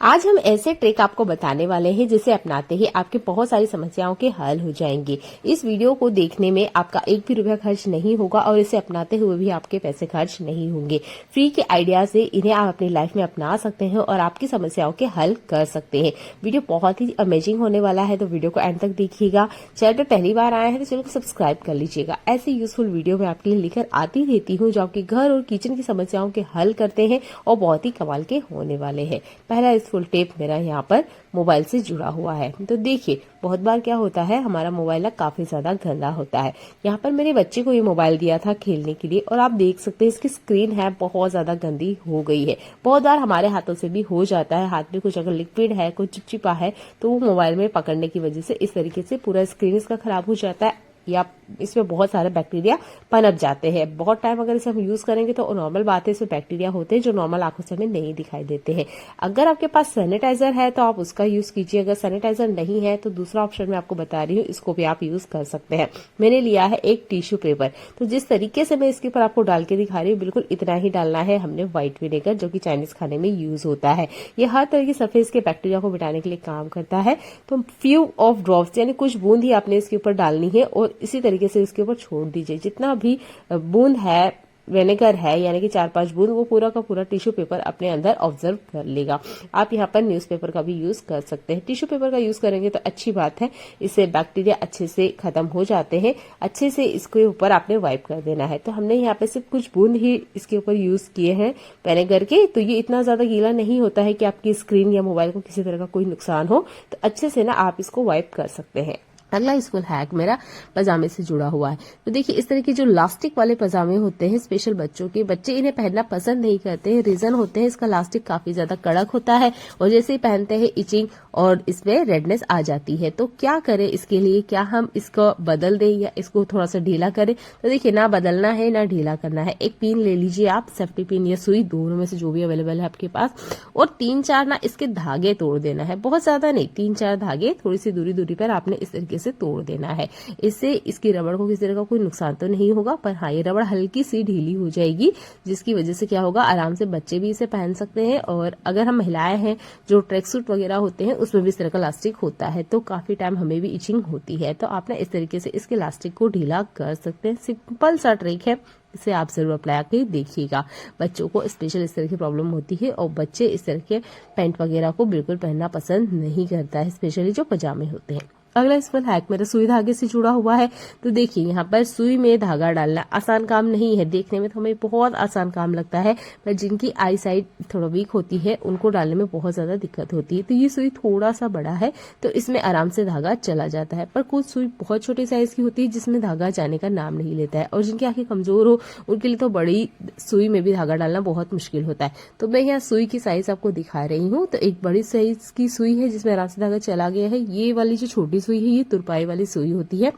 आज हम ऐसे ट्रिक आपको बताने वाले हैं जिसे अपनाते ही आपके बहुत सारी समस्याओं के हल हो जाएंगे। इस वीडियो को देखने में आपका एक भी रुपया खर्च नहीं होगा और इसे अपनाते हुए भी आपके पैसे खर्च नहीं होंगे। फ्री के आइडिया से इन्हें आप अपनी लाइफ में अपना सकते हैं और आपकी समस्याओं के हल कर सकते हैं। वीडियो बहुत ही अमेजिंग होने वाला है, तो वीडियो को एंड तक देखिएगा। चैनल पर पहली बार आए हैं तो चैनल को सब्सक्राइब कर लीजिएगा। ऐसी यूजफुल वीडियो मैं आपके लिए लेकर आती रहती हूँ जो आपके घर और किचन की समस्याओं के हल करते हैं और बहुत ही कमाल के होने वाले हैं। पहला फुल टेप मेरा यहाँ पर मोबाइल से जुड़ा हुआ है। तो देखिए, बहुत बार क्या होता है, हमारा मोबाइल ना काफी ज्यादा गंदा होता है। यहाँ पर मेरे बच्चे को ये मोबाइल दिया था खेलने के लिए और आप देख सकते हैं इसकी स्क्रीन है बहुत ज्यादा गंदी हो गई है। बहुत बार हमारे हाथों से भी हो जाता है, हाथ में कुछ अगर लिक्विड है, कुछ चिपचिपा है तो वो मोबाइल में पकड़ने की वजह से इस तरीके से पूरा स्क्रीन इसका खराब हो जाता है या इसमें बहुत सारे बैक्टीरिया पनप जाते हैं। बहुत टाइम अगर इसे हम यूज करेंगे तो नॉर्मल बात है, इसमें बैक्टीरिया होते हैं जो नॉर्मल आंखों से हमें नहीं दिखाई देते हैं। अगर आपके पास सैनिटाइजर है तो आप उसका यूज कीजिए। अगर सैनिटाइजर नहीं है तो दूसरा ऑप्शन मैं आपको बता रही हूँ, इसको भी आप यूज कर सकते हैं। मैंने लिया है एक टिश्यू पेपर। तो जिस तरीके से मैं इसके ऊपर आपको डाल के दिखा रही हूँ, बिल्कुल इतना ही डालना है हमने व्हाइट विनेगर, जो कि चाइनीज खाने में यूज होता है। ये हर तरह की सफेद के बैक्टीरिया को मिटाने के लिए काम करता है। तो फ्यू ऑफ ड्रॉप्स यानी कुछ बूंद ही आपने इसके ऊपर डालनी है और इसी तरीके से इसके ऊपर छोड़ दीजिए। जितना भी बूंद है विनेगर है यानी कि 4-5 बूंद, वो पूरा का पूरा टिश्यू पेपर अपने अंदर ऑब्जर्व कर लेगा। आप यहाँ पर न्यूज़पेपर का भी यूज कर सकते हैं। टिश्यू पेपर का यूज करेंगे तो अच्छी बात है, इससे बैक्टीरिया अच्छे से खत्म हो जाते हैं। अच्छे से इसके ऊपर आपने वाइप कर देना है। तो हमने यहाँ पे सिर्फ कुछ बूंद ही इसके ऊपर यूज किए हैं विनेगर के, तो ये इतना ज्यादा गीला नहीं होता है कि आपकी स्क्रीन या मोबाइल को किसी तरह का कोई नुकसान हो। तो अच्छे से ना आप इसको वाइप कर सकते हैं। अगला स्कूल हैक मेरा पजामे से जुड़ा हुआ है। तो देखिए, इस तरह के जो लास्टिक वाले पजामे होते हैं स्पेशल बच्चों के, बच्चे इन्हें पहनना पसंद नहीं करते हैं। रीजन होते हैं इसका लास्टिक काफी ज्यादा कड़क होता है और जैसे ही पहनते हैं इचिंग और इसमें रेडनेस आ जाती है। तो क्या करें इसके लिए, क्या हम इसको बदल दें या इसको थोड़ा सा ढीला करें? तो देखिए, ना बदलना है ना ढीला करना है। एक पिन ले लीजिए आप, सेफ्टी पिन या सुई, दोनों में से जो भी अवेलेबल है आपके पास, और 3-4 ना इसके धागे तोड़ देना है। बहुत ज्यादा नहीं, 3-4 धागे थोड़ी सी दूरी दूरी पर आपने इस तरीके से तोड़ देना है। इससे इसकी रबड़ को किसी तरह का कोई नुकसान तो नहीं होगा, पर हाँ, ये रबड़ हल्की सी ढीली हो जाएगी, जिसकी वजह से क्या होगा, आराम से बच्चे भी इसे पहन सकते हैं। और अगर हम महिलाएं हैं, जो ट्रैक सूट वगैरह होते हैं उसमें भी इस तरह का इलास्टिक होता है, तो काफी टाइम हमें भी इचिंग होती है। तो आप ना इस तरीके से इसके इलास्टिक को ढीला कर सकते हैं। सिंपल सा ट्रिक है, इसे आप जरूर अप्लाई करके देखिएगा। बच्चों को स्पेशल इस तरह की प्रॉब्लम होती है और बच्चे इस तरह के पैंट वगैरह को बिल्कुल पहनना पसंद नहीं करता है, स्पेशली जो पजामे होते हैं। अगला स्पेशल हैक मेरा सुई धागे से जुड़ा हुआ है। तो देखिए, यहाँ पर सुई में धागा डालना आसान काम नहीं है। देखने में तो हमें बहुत आसान काम लगता है, पर जिनकी आई साइड थोड़ा वीक होती है उनको डालने में बहुत ज्यादा दिक्कत होती है। तो ये सुई थोड़ा सा बड़ा है तो इसमें आराम से धागा चला जाता है, पर कुछ सुई बहुत छोटे साइज की होती है जिसमें धागा जाने का नाम नहीं लेता है। और जिनकी आंखें कमजोर हो उनके लिए तो बड़ी सुई में भी धागा डालना बहुत मुश्किल होता है। तो मैं यहाँ सुई की साइज आपको दिखा रही हूँ। तो एक बड़ी साइज की सुई है जिसमें आराम से धागा चला गया है। ये वाली जो छोटी सुई है ये तुरपाई वाली सुई होती है,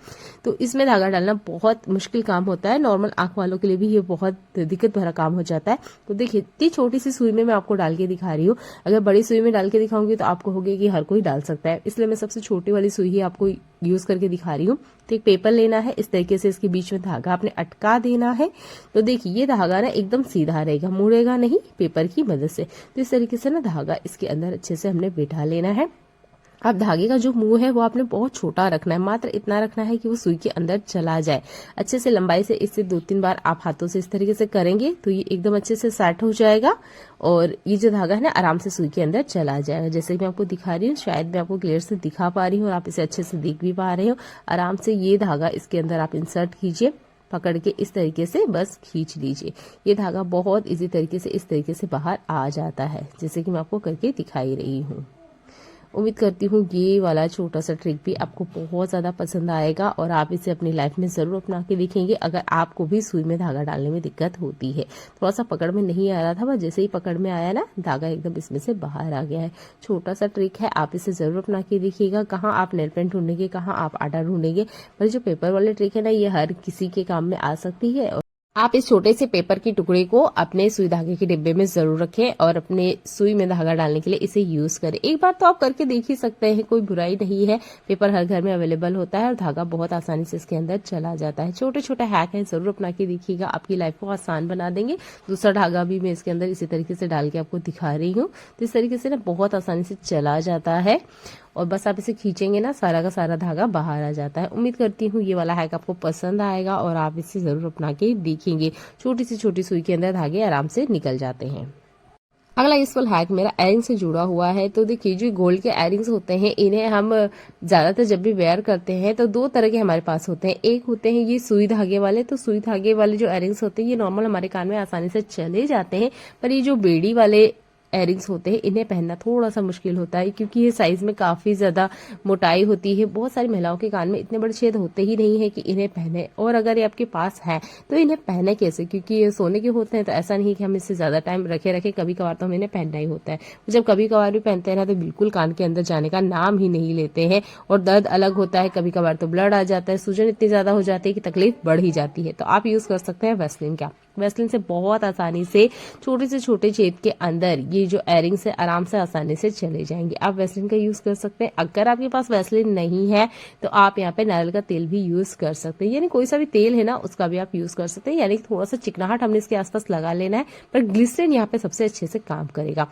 तो इसमें धागा डालना बहुत मुश्किल काम होता है। नॉर्मल आंख वालों के लिए भी ये बहुत दिक्कत भरा काम हो जाता है। तो देखिए, इतनी छोटी सी सुई में मैं आपको डाल के दिखा रही हूँ। अगर बड़ी सुई में डाल के दिखाऊंगी तो आपको होगी कि हर कोई डाल सकता है, इसलिए मैं सबसे छोटी वाली सुई ही आपको यूज करके दिखा रही हूँ। तो एक पेपर लेना है, इस तरीके से इसके बीच में धागा आपने अटका देना है। तो देखिए, ये धागा ना एकदम सीधा रहेगा, मुड़ेगा नहीं पेपर की मदद से। तो इस तरीके से ना धागा इसके अंदर अच्छे से हमने बिठा लेना है। अब धागे का जो मुंह है वो आपने बहुत छोटा रखना है, मात्र इतना रखना है कि वो सुई के अंदर चला जाए। अच्छे से लंबाई से इससे 2-3 बार आप हाथों से इस तरीके से करेंगे तो ये एकदम अच्छे से सेट हो जाएगा और ये जो धागा है ना आराम से सुई के अंदर चला जाएगा। जैसे मैं आपको दिखा रही हूँ, शायद मैं आपको क्लियर से दिखा पा रही हूँ और आप इसे अच्छे से देख भी पा रहे हो। आराम से ये धागा इसके अंदर आप इंसर्ट कीजिए, पकड़ के इस तरीके से बस खींच लीजिए। ये धागा बहुत इजी तरीके से इस तरीके से बाहर आ जाता है, जैसे कि मैं आपको करके दिखाई रही हूँ। उम्मीद करती हूँ ये वाला छोटा सा ट्रिक भी आपको बहुत ज़्यादा पसंद आएगा और आप इसे अपनी लाइफ में ज़रूर अपना के देखेंगे। अगर आपको भी सुई में धागा डालने में दिक्कत होती है, थोड़ा सा पकड़ में नहीं आ रहा था, बस जैसे ही पकड़ में आया ना धागा एकदम इसमें से बाहर आ गया है। छोटा सा ट्रिक है, आप इसे ज़रूर अपना के देखिएगा। कहाँ आप नेल पेंट ढूंढेंगे, कहाँ आप आटा ढूंढेंगे, पर जो पेपर वाले ट्रिक है ना, ये हर किसी के काम में आ सकती है। आप इस छोटे से पेपर के टुकड़े को अपने सुई धागे के डिब्बे में जरूर रखें और अपने सुई में धागा डालने के लिए इसे यूज करें। एक बार तो आप करके देख ही सकते हैं, कोई बुराई नहीं है। पेपर हर घर में अवेलेबल होता है और धागा बहुत आसानी से इसके अंदर चला जाता है। छोटे छोटे हैक है, जरूर अपना के देखिएगा, आपकी लाइफ को आसान बना देंगे। दूसरा धागा भी मैं इसके अंदर इसी तरीके से डाल के आपको दिखा रही हूँ। तो इस तरीके से ना बहुत आसानी से चला जाता है और बस आप इसे खींचेंगे ना, सारा का सारा धागा बाहर आ जाता है। उम्मीद करती हूँ ये वाला हैक आपको पसंद आएगा और आप इसे जरूर अपना के देखेंगे। छोटी सी छोटी सुई के अंदर धागे आराम से निकल जाते हैं। अगला यूजफुल हैक मेरा एयरिंग से जुड़ा हुआ है। तो देखिए, जो गोल्ड के एयरिंग्स होते हैं, इन्हें हम ज्यादातर जब भी वेयर करते हैं तो दो तरह के हमारे पास होते हैं। एक होते हैं ये सुई धागे वाले, तो सुई धागे वाले जो एयरिंग्स होते हैं ये नॉर्मल हमारे कान में आसानी से चले जाते हैं। पर ये जो बेड़ी वाले एयरिंग्स होते हैं, इन्हें पहनना थोड़ा सा मुश्किल होता है क्योंकि ये साइज में काफी ज्यादा मोटाई होती है। बहुत सारी महिलाओं के कान में इतने बड़े छेद होते ही नहीं है कि इन्हें पहने, और अगर ये आपके पास है तो इन्हें पहने कैसे, क्योंकि ये सोने के होते हैं। तो ऐसा नहीं कि हम इससे ज्यादा टाइम रखे, कभी कभार तो हम इन्हें पहनना ही होता है। जब कभी कभार भी पहनते हैं ना तो बिल्कुल कान के अंदर जाने का नाम ही नहीं लेते हैं और दर्द अलग होता है। कभी कभार तो ब्लड आ जाता है, सूजन इतनी ज्यादा हो जाती है कि तकलीफ बढ़ ही जाती है। तो आप यूज कर सकते हैं वैसलीन का। वैसलीन से बहुत आसानी से छोटे से छोटे छेद के अंदर ये जो एयरिंग्स है आराम से आसानी से चले जाएंगे। आप वैसलीन का यूज कर सकते हैं। अगर आपके पास वैसलीन नहीं है तो आप यहाँ पे नारियल का तेल भी यूज कर सकते हैं, यानी कोई सा भी तेल है ना उसका भी आप यूज कर सकते हैं। यानी थोड़ा सा चिकनाहट हमने इसके आसपास लगा लेना है, पर ग्लिसरीन यहाँ पे सबसे अच्छे से काम करेगा।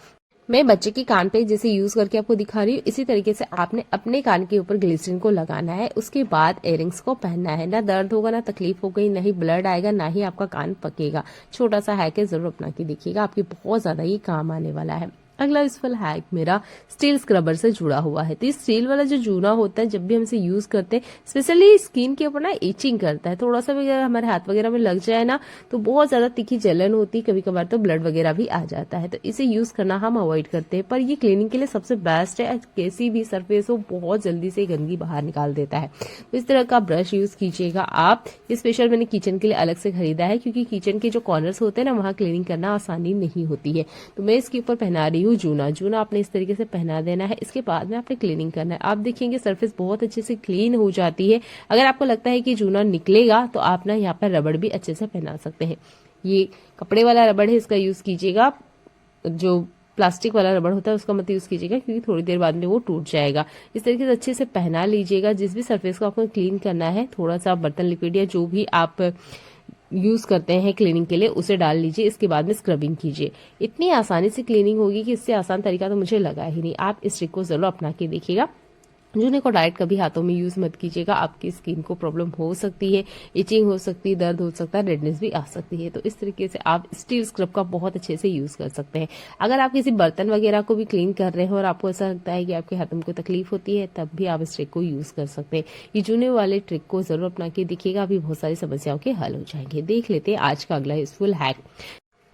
मैं बच्चे के कान पे जैसे यूज करके आपको दिखा रही हूँ, इसी तरीके से आपने अपने कान के ऊपर ग्लिसरीन को लगाना है। उसके बाद इयरिंग्स को पहनना है। ना दर्द होगा, ना तकलीफ होगी, ना ही ब्लड आएगा, ना ही आपका कान पकेगा। छोटा सा हैक है, जरूर अपना के देखिएगा, आपकी बहुत ज्यादा ये काम आने वाला है। अगला यूजफुल हैक मेरा स्टील स्क्रबर से जुड़ा हुआ है। तो इस स्टील वाला जो जूना होता है, जब भी हम इसे यूज करते हैं, स्पेशली स्किन के ऊपर ना इचिंग करता है। थोड़ा सा भी अगर हमारे हाथ वगैरह में लग जाए ना तो बहुत ज्यादा तीखी जलन होती है, कभी कभार तो ब्लड वगैरह भी आ जाता है। तो इसे यूज करना हम अवॉइड करते हैं, पर ये क्लीनिंग के लिए सबसे बेस्ट है। कैसी भी सरफेस हो, बहुत जल्दी से गंदगी बाहर निकाल देता है। तो इस तरह का ब्रश यूज कीजिएगा आप। स्पेशल मैंने किचन के लिए अलग से खरीदा है, क्योंकि किचन के जो कॉर्नर्स होते हैं ना, वहां क्लीनिंग करना आसानी नहीं होती है। तो मैं इसके ऊपर पहना रही हूँ जूना आपने इस तरीके से पहना देना है। इसके बाद में आपने क्लीनिंग करना है। आप देखेंगे सरफेस बहुत अच्छे से क्लीन हो जाती है। अगर आपको लगता है कि जूना निकलेगा तो आप ना यहाँ पर रबड़ भी अच्छे से पहना सकते हैं। ये कपड़े वाला रबड़ है, इसका यूज कीजिएगा। जो प्लास्टिक वाला रबड़ होता है उसका मत यूज कीजिएगा, क्योंकि थोड़ी देर बाद में वो टूट जाएगा। इस तरीके से अच्छे से पहना लीजिएगा। जिस भी सरफेस को आपको क्लीन करना है, थोड़ा सा बर्तन लिक्विड या जो भी आप यूज करते हैं क्लीनिंग के लिए उसे डाल लीजिए। इसके बाद में स्क्रबिंग कीजिए। इतनी आसानी से क्लीनिंग होगी कि इससे आसान तरीका तो मुझे लगा ही नहीं। आप इस ट्रिक को जरूर अपना के देखिएगा। जूने को डायरेक्ट कभी हाथों में यूज मत कीजिएगा। आपकी स्किन को प्रॉब्लम हो सकती है, इचिंग हो सकती है, दर्द हो सकता है, रेडनेस भी आ सकती है। तो इस तरीके से आप स्टील स्क्रब का बहुत अच्छे से यूज कर सकते हैं। अगर आप किसी बर्तन वगैरह को भी क्लीन कर रहे हैं और आपको ऐसा लगता है कि आपके हाथों में कोई तकलीफ होती है, तब भी आप इस ट्रिक को यूज कर सकते हैं। ये जूने वाले ट्रिक को जरूर अपना के देखिएगा, अभी बहुत सारी समस्याओं के हल हो जाएंगे। देख लेते हैं आज का अगला यूजफुल हैक।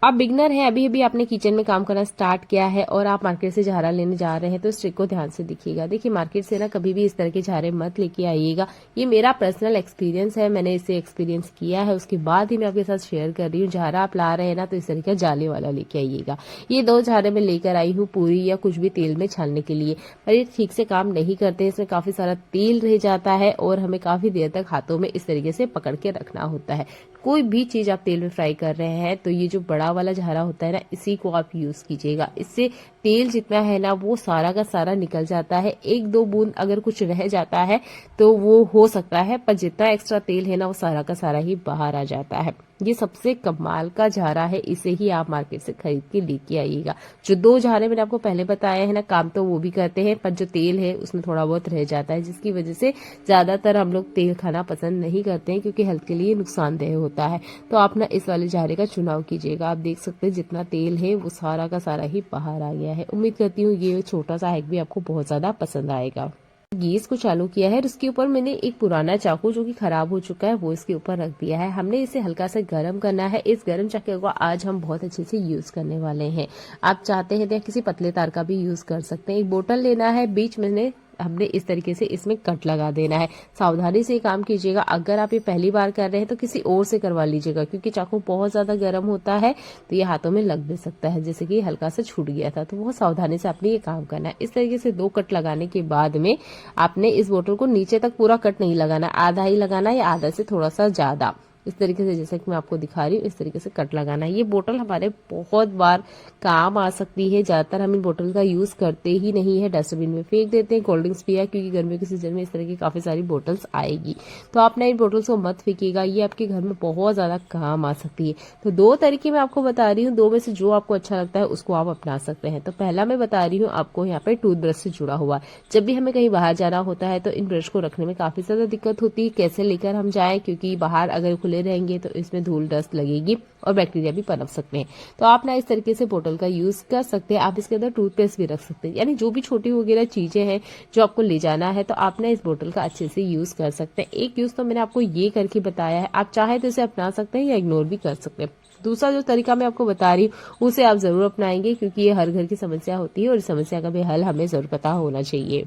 आप बिगनर हैं, अभी अभी आपने किचन में काम करना स्टार्ट किया है और आप मार्केट से झारा लेने जा रहे हैं, तो इस ट्रिक को ध्यान से देखिएगा। देखिए, मार्केट से ना कभी भी इस तरह के झारे मत लेके आइएगा। ये मेरा पर्सनल एक्सपीरियंस है, मैंने इसे एक्सपीरियंस किया है, उसके बाद ही मैं आपके साथ शेयर कर रही हूँ। झारा आप ला रहे हैं ना तो इस तरह का जाले वाला लेके आइएगा। ये 2 झारे में लेकर आई हूँ पूरी या कुछ भी तेल में छानने के लिए, पर ये ठीक से काम नहीं करते। इसमें काफी सारा तेल रह जाता है और हमें काफी देर तक हाथों में इस तरीके से पकड़ के रखना होता है। कोई भी चीज आप तेल में फ्राई कर रहे हैं तो ये जो बड़ा वाला झारा होता है ना, इसी को आप यूज कीजिएगा। इससे तेल जितना है ना वो सारा का सारा निकल जाता है। 1-2 बूंद अगर कुछ रह जाता है तो वो हो सकता है, पर जितना एक्स्ट्रा तेल है ना वो सारा का सारा ही बाहर आ जाता है। ये सबसे कमाल का झारा है, इसे ही आप मार्केट से खरीद के लेके आइएगा। जो 2 झारे मैंने आपको पहले बताया है ना, काम तो वो भी करते हैं, पर जो तेल है उसमें थोड़ा बहुत रह जाता है, जिसकी वजह से ज्यादातर हम लोग तेल खाना पसंद नहीं करते हैं, क्योंकि हेल्थ के लिए नुकसानदेह होता है। तो आप ना इस वाले झारे का चुनाव कीजिएगा। आप देख सकते हैं जितना तेल है वो सारा का सारा ही बाहर आ गया है। उम्मीद करती हूँ ये छोटा सा हैक भी आपको बहुत ज्यादा पसंद आएगा। गैस को चालू किया है और उसके ऊपर मैंने एक पुराना चाकू जो कि खराब हो चुका है वो इसके ऊपर रख दिया है। हमने इसे हल्का सा गर्म करना है। इस गर्म चाकू को आज हम बहुत अच्छे से यूज करने वाले हैं। आप चाहते हैं तो किसी पतले तार का भी यूज कर सकते हैं। एक बोतल लेना है, बीच में हमने इस तरीके से इसमें कट लगा देना है। सावधानी से काम कीजिएगा। अगर आप ये पहली बार कर रहे हैं तो किसी और से करवा लीजिएगा, क्योंकि चाकू बहुत ज्यादा गर्म होता है तो ये हाथों में लग भी सकता है। जैसे कि हल्का सा छूट गया था, तो बहुत सावधानी से आपने ये काम करना है। इस तरीके से 2 कट लगाने के बाद में आपने इस बोतल को नीचे तक पूरा कट नहीं लगाना, आधा ही लगाना या आधा से थोड़ा सा ज्यादा। इस तरीके से जैसा कि मैं आपको दिखा रही हूँ इस तरीके से कट लगाना है। ये बोतल हमारे बहुत बार काम आ सकती है। ज्यादातर हम इन बोतल का यूज करते ही नहीं है, डस्टबिन में फेंक देते हैं। कोल्ड ड्रिंक्स पिया क्योंकि गर्मियों के सीजन में इस तरह की काफी सारी बोतल्स आएगी, तो आप ना इन बोतल्स को मत फेंकिएगा, ये आपके घर में बहुत ज्यादा काम आ सकती है। तो 2 तरीके मैं आपको बता रही हूँ, 2 में से जो आपको अच्छा लगता है उसको आप अपना सकते हैं। तो पहला मैं बता रही हूँ आपको यहाँ पे टूथब्रश से जुड़ा हुआ। जब भी हमें कहीं बाहर जाना होता है तो इन ब्रश को रखने में काफी ज्यादा दिक्कत होती है, कैसे लेकर हम जाएं, क्योंकि बाहर अगर खुले रहेंगे तो इसमें धूल डस्ट लगेगी और बैक्टीरिया भी पनप सकते हैं। तो आप ना इस तरीके से बोतल का यूज कर सकते हैं। आप इसके अंदर टूथपेस्ट भी रख सकते हैं, यानी जो भी छोटी वगैरह चीजें हैं जो आपको ले जाना है तो आप ना इस बोतल का अच्छे से यूज कर सकते हैं। एक यूज तो मैंने आपको ये करके बताया है, आप चाहे तो इसे अपना सकते हैं या इग्नोर भी कर सकते हैं। दूसरा जो तरीका मैं आपको बता रही हूँ उसे आप जरूर अपनाएंगे, क्योंकि ये हर घर की समस्या होती है और इस समस्या का भी हल हमें जरूर पता होना चाहिए।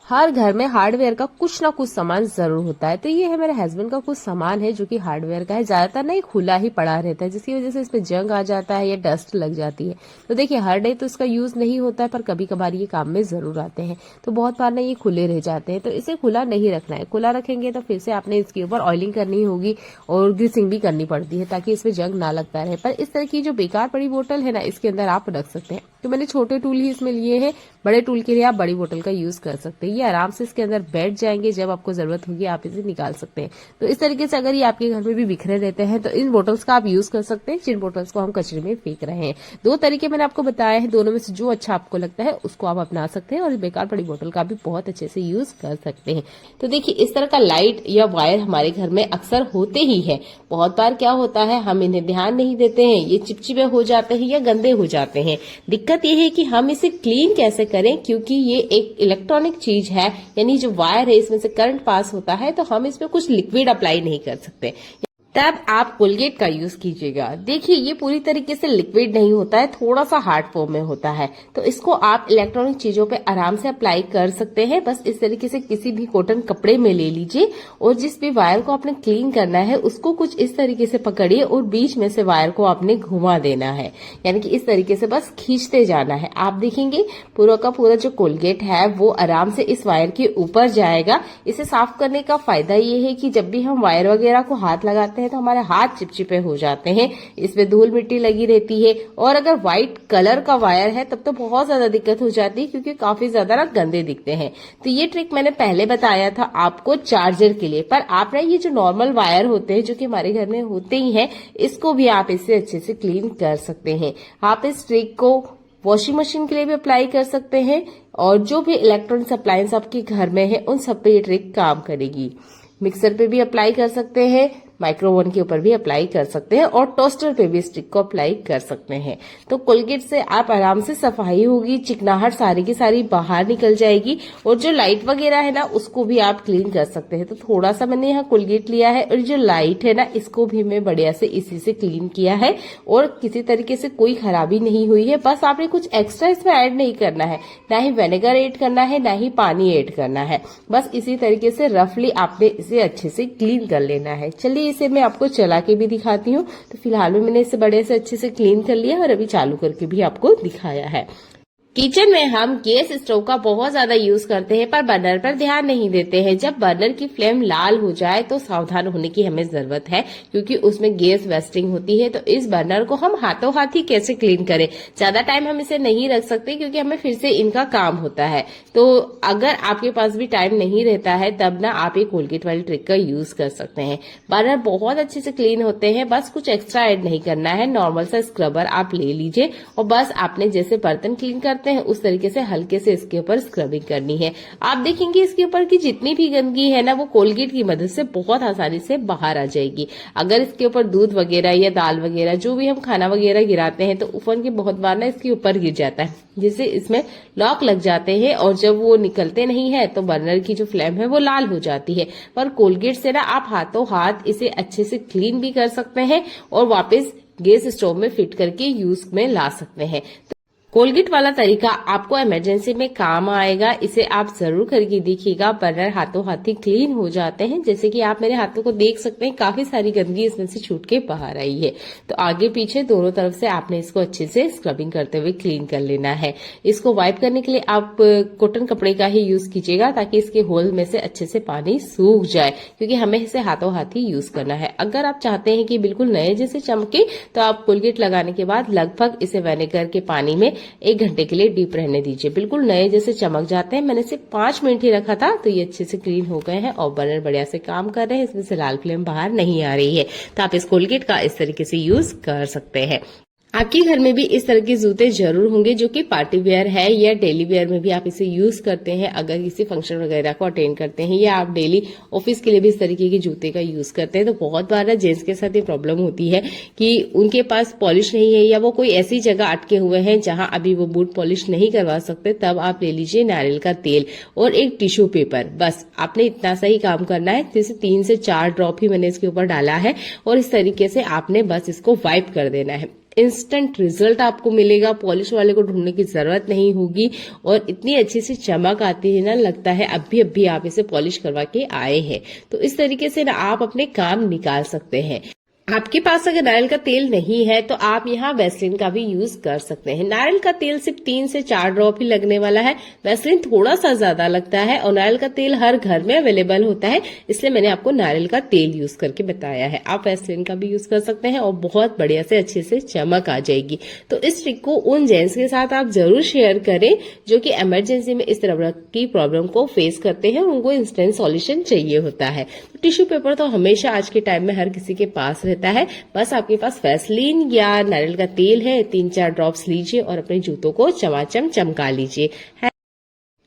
हर घर में हार्डवेयर का कुछ ना कुछ सामान जरूर होता है। तो ये है मेरे हस्बैंड का कुछ सामान है जो कि हार्डवेयर का है। ज्यादातर ना ये खुला ही पड़ा रहता है, जिसकी वजह से इस पे जंग आ जाता है या डस्ट लग जाती है। तो देखिए हर डे तो इसका यूज नहीं होता है, पर कभी कभार ये काम में जरूर आते हैं। तो बहुत बार ना ये खुले रह जाते हैं, तो इसे खुला नहीं रखना है। खुला रखेंगे तो फिर से आपने इसके ऊपर ऑयलिंग करनी होगी और ग्रीसिंग भी करनी पड़ती है ताकि इसमें जंग ना लगता रहे। पर इस तरह की जो बेकार पड़ी बोतल है ना, इसके अंदर आप रख सकते हैं। तो मैंने छोटे टूल ही इसमें लिए हैं, बड़े टूल के लिए आप बड़ी बोतल का यूज कर सकते हैं। ये आराम से इसके अंदर बैठ जाएंगे, जब आपको जरूरत होगी आप इसे निकाल सकते हैं। तो इस तरीके से अगर ये आपके घर में भी बिखरे रहते हैं तो इन बोतल्स का आप यूज कर सकते हैं, जिन बोतल्स को हम कचरे में फेंक रहे हैं। 2 तरीके मैंने आपको बताए हैं, दोनों में से जो अच्छा आपको लगता है उसको आप अपना सकते हैं और बेकार पड़ी बोतल का भी बहुत अच्छे से यूज कर सकते हैं। तो देखिए इस तरह का लाइट या वायर हमारे घर में अक्सर होते ही है। बहुत बार क्या होता है, हम इन्हें ध्यान नहीं देते हैं, ये चिपचिपे हो जाते हैं या गंदे हो जाते हैं। दिक्कत ये है कि हम इसे क्लीन कैसे करें, क्योंकि ये एक इलेक्ट्रॉनिक चीज है, यानी जो वायर है इसमें से करंट पास होता है, तो हम इसमें कुछ लिक्विड अप्लाई नहीं कर सकते। तब आप कोलगेट का यूज कीजिएगा। देखिए ये पूरी तरीके से लिक्विड नहीं होता है, थोड़ा सा हार्ड फॉर्म में होता है। तो इसको आप इलेक्ट्रॉनिक चीजों पे आराम से अप्लाई कर सकते हैं। बस इस तरीके से किसी भी कॉटन कपड़े में ले लीजिए और जिस भी वायर को आपने क्लीन करना है उसको कुछ इस तरीके से पकड़िए और बीच में से वायर को आपने घुमा देना है, यानी कि इस तरीके से बस खींचते जाना है। आप देखेंगे पूरा का पूरा जो कोलगेट है वो आराम से इस वायर के ऊपर जाएगा। इसे साफ करने का फायदा ये है कि जब भी हम वायर वगैरह को हाथ लगाते हैं तो हमारे हाथ चिपचिपे हो जाते हैं, इसमें धूल मिट्टी लगी रहती है। और अगर व्हाइट कलर का वायर है तब तो बहुत ज्यादा दिक्कत हो जाती है, क्योंकि काफी ज्यादा ना गंदे दिखते हैं। तो ये ट्रिक मैंने पहले बताया था आपको चार्जर के लिए, पर आप ना ये जो नॉर्मल वायर होते हैं जो कि हमारे घर में होते ही हैं, इसको भी आप इससे अच्छे से क्लीन कर सकते हैं। आप इस ट्रिक को वॉशिंग मशीन के लिए भी अप्लाई कर सकते हैं और जो भी इलेक्ट्रॉनिक्स अप्लायंस आपके घर में है उन सब पे ये ट्रिक काम करेगी। मिक्सर पे भी अप्लाई कर सकते हैं, माइक्रोवेव के ऊपर भी अप्लाई कर सकते हैं और टोस्टर पे भी स्टिक को अप्लाई कर सकते हैं। तो कोलगेट से आप आराम से सफाई होगी, चिकनाहट सारी की सारी बाहर निकल जाएगी और जो लाइट वगैरह है ना उसको भी आप क्लीन कर सकते हैं। तो थोड़ा सा मैंने यहाँ कोलगेट लिया है और जो लाइट है ना इसको भी मैं बढ़िया से इसी से क्लीन किया है और किसी तरीके से कोई खराबी नहीं हुई है। बस आपने कुछ एक्स्ट्रा इसमें ऐड नहीं करना है, ना ही विनेगर ऐड करना है, ना ही पानी ऐड करना है। बस इसी तरीके से रफली आपने इसे अच्छे से क्लीन कर लेना है। चलिए इसे मैं आपको चला के भी दिखाती हूँ। तो फिलहाल में मैंने इसे बड़े से अच्छे से क्लीन कर लिया और अभी चालू करके भी आपको दिखाया है। किचन में हम गैस स्टोव का बहुत ज्यादा यूज करते हैं पर बर्नर पर ध्यान नहीं देते हैं। जब बर्नर की फ्लेम लाल हो जाए तो सावधान होने की हमें जरूरत है, क्योंकि उसमें गैस वेस्टिंग होती है। तो इस बर्नर को हम हाथों हाथ ही कैसे क्लीन करें, ज्यादा टाइम हम इसे नहीं रख सकते क्योंकि हमें फिर से इनका काम होता है। तो अगर आपके पास भी टाइम नहीं रहता है तब ना आप ये कोलगेट वाली ट्रिक का यूज कर सकते हैं। बर्नर बहुत अच्छे से क्लीन होते हैं, बस कुछ एक्स्ट्रा ऐड नहीं करना है। नॉर्मल सा स्क्रबर आप ले लीजिए और बस आपने जैसे बर्तन क्लीन करते हैं उस तरीके से हल्के से इसके ऊपर स्क्रबिंग करनी है। आप देखेंगे इसके ऊपर की जितनी भी गंदगी है ना वो कोलगेट की मदद से बहुत आसानी से बाहर आ जाएगी। अगर इसके ऊपर दूध वगैरह या दाल वगैरह जो भी हम खाना वगैरह गिराते हैं तो उफन के बहुत बार ना इसके ऊपर गिर जाता है, जिससे इसमें लॉक लग जाते हैं और जब वो निकलते नहीं है तो बर्नर की जो फ्लेम है वो लाल हो जाती है। पर कोलगेट से ना आप हाथों हाथ इसे अच्छे से क्लीन भी कर सकते हैं और वापस गैस स्टोव में फिट करके यूज में ला सकते हैं। कोलगेट वाला तरीका आपको इमरजेंसी में काम आएगा। इसे आप जरूर करके देखिएगा। बर्नर हाथों हाथी क्लीन हो जाते हैं। जैसे कि आप मेरे हाथों को देख सकते हैं, काफी सारी गंदगी इसमें से छूट के बाहर आई है। तो आगे पीछे दोनों तरफ से आपने इसको अच्छे से स्क्रबिंग करते हुए क्लीन कर लेना है। इसको वाइप करने के लिए आप कॉटन कपड़े का ही यूज कीजिएगा, ताकि इसके होल में से अच्छे से पानी सूख जाए, क्योंकि हमें इसे हाथों हाथ ही यूज करना है। अगर आप चाहते हैं कि बिल्कुल नए जैसे चमके, तो आप कोलगेट लगाने के बाद लगभग इसे विनेगर के पानी में 1 घंटे के लिए डीप रहने दीजिए। बिल्कुल नए जैसे चमक जाते हैं। मैंने सिर्फ 5 मिनट ही रखा था, तो ये अच्छे से क्लीन हो गए हैं और बर्नर बढ़िया से काम कर रहे हैं। इसमें से लाल फ्लेम बाहर नहीं आ रही है। तो आप इस कोलगेट का इस तरीके से यूज कर सकते हैं। आपके घर में भी इस तरह के जूते जरूर होंगे, जो कि पार्टी वेयर है या डेली वेयर में भी आप इसे यूज करते हैं। अगर किसी फंक्शन वगैरह को अटेंड करते हैं या आप डेली ऑफिस के लिए भी इस तरीके के जूते का यूज करते हैं, तो बहुत बार जेंट्स के साथ ये प्रॉब्लम होती है कि उनके पास पॉलिश नहीं है, या वो कोई ऐसी जगह अटके हुए हैं जहां अभी वो बूट पॉलिश नहीं करवा सकते। तब आप ले लीजिए नारियल का तेल और एक टिश्यू पेपर। बस आपने इतना सा ही काम करना है। जैसे 3 से 4 ड्रॉप ही मैंने इसके ऊपर डाला है, और इस तरीके से आपने बस इसको वाइप कर देना है। इंस्टेंट रिजल्ट आपको मिलेगा। पॉलिश वाले को ढूंढने की जरूरत नहीं होगी, और इतनी अच्छी सी चमक आती है ना, लगता है अभी आप इसे पॉलिश करवा के आए हैं। तो इस तरीके से ना आप अपने काम निकाल सकते हैं। आपके पास अगर नारियल का तेल नहीं है, तो आप यहाँ वैसलीन का भी यूज कर सकते हैं। नारियल का तेल सिर्फ 3 से 4 ड्रॉप ही लगने वाला है। वैसलीन थोड़ा सा ज्यादा लगता है, और नारियल का तेल हर घर में अवेलेबल होता है, इसलिए मैंने आपको नारियल का तेल यूज करके बताया है। आप वैसलीन का भी यूज कर सकते हैं, और बहुत बढ़िया से अच्छे से चमक आ जाएगी। तो इस ट्रिक को उन जेंट्स के साथ आप जरूर शेयर करें, जो कि इमरजेंसी में इस तरह की प्रॉब्लम को फेस करते हैं, उनको इंस्टेंट सॉल्यूशन चाहिए होता है। टिश्यू पेपर तो हमेशा आज के टाइम में हर किसी के पास रहता है। बस आपके पास वैसलीन या नारियल का तेल है, 3-4 ड्रॉप्स लीजिए और अपने जूतों को चमाचम चमका लीजिए।